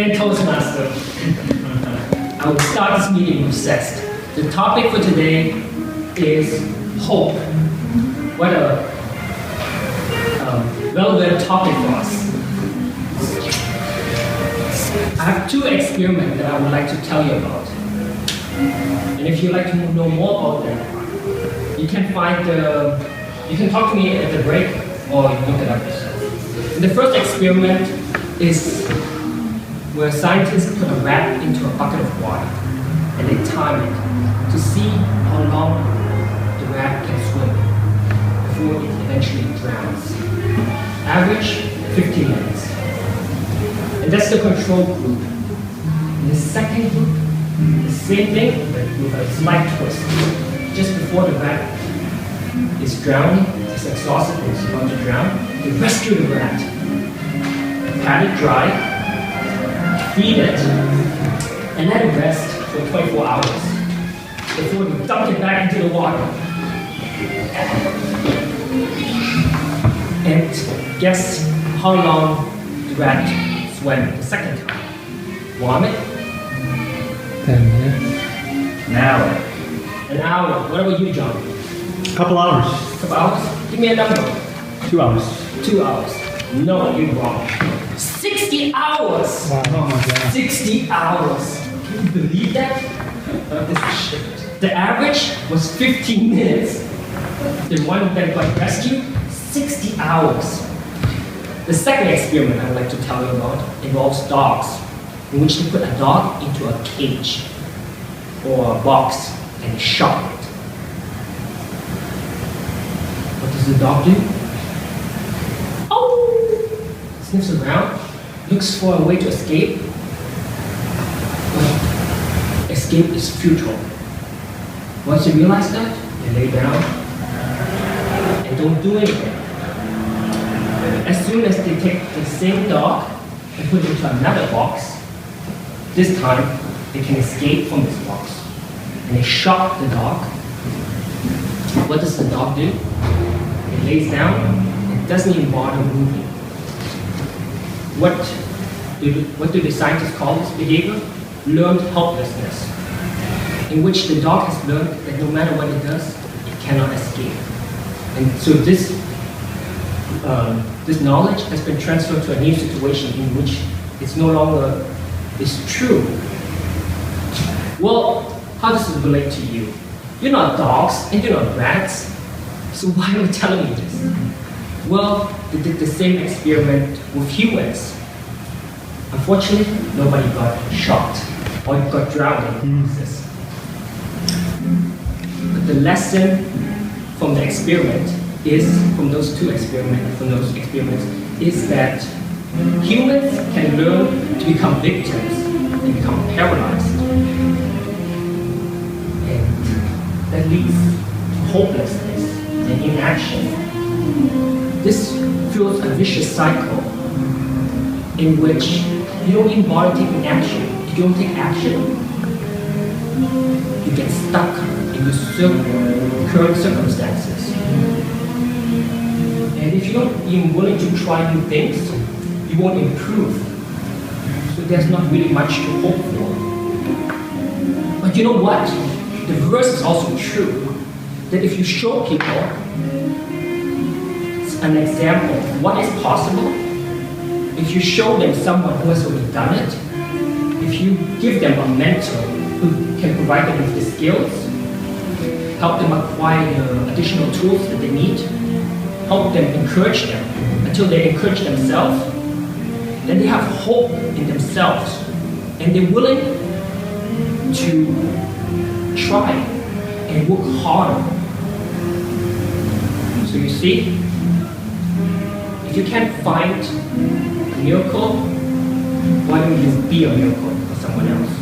and Toastmaster. I will start this meeting with zest. The topic for today is hope. What a relevant topic for us. I have two experiments that I would like to tell you about. And if you'd like to know more about them, you can talk to me at the break or you look it up yourself. And the first experiment is where scientists put a rat into a bucket of water and they time it to see how long the rat can swim before it eventually drowns. Average 15 minutes. And that's the control group. In the second group, the same thing, but with a slight twist. Just before the rat is drowning, it's exhausted and it's about to drown, they rescue the rat, pat it dry, feed it, and let it rest for 24 hours before we dump it back into the water. And guess how long the rat swam the second time? Vomit? 10 minutes. An hour. An hour. What about you, John? Couple hours. Couple hours? Give me a number. 2 hours. 2 hours. No, you're wrong. 60 hours! Wow. Oh my God. 60 hours. Can you believe that? This is shit. The average was 15 minutes. The one that got rescued, 60 hours. The second experiment I would like to tell you about involves dogs, in which they put a dog into a cage or a box and shock it. What does the dog do? Oh! Sniffs around, looks for a way to escape. But escape is futile. Once you realize that, you lay down and don't do anything. As soon as they take the same dog and put it into another box, this time they can escape from this box. And they shock the dog. What does the dog do? It lays down and doesn't even bother moving. What do the scientists call this behavior? Learned helplessness, in which the dog has learned that no matter what it does, it cannot escape. And so this knowledge has been transferred to a new situation in which it's no longer is true. Well, how does it relate to you? You're not dogs and you're not rats, so why are you telling me this? Well, they did the same experiment with humans. Unfortunately, nobody got shocked or got drowned in the process. But the lesson from the experiment is, from those experiments, is that humans can learn to become victims and become paralyzed. And that leads to hopelessness and inaction. This fuels a vicious cycle in which you don't even bother taking action. If you don't take action, you get stuck in your current circumstances. And if you're not even willing to try new things, you won't improve. So there's not really much to hope for. But you know what? The verse is also true, that if you show people an example of what is possible, if you show them someone who has already done it, if you give them a mentor who can provide them with the skills, help them acquire the additional tools that they need, help them, encourage them until they encourage themselves, then they have hope in themselves and they're willing to try and work harder. So you see, if you can't find a miracle, why don't you be a miracle for someone else?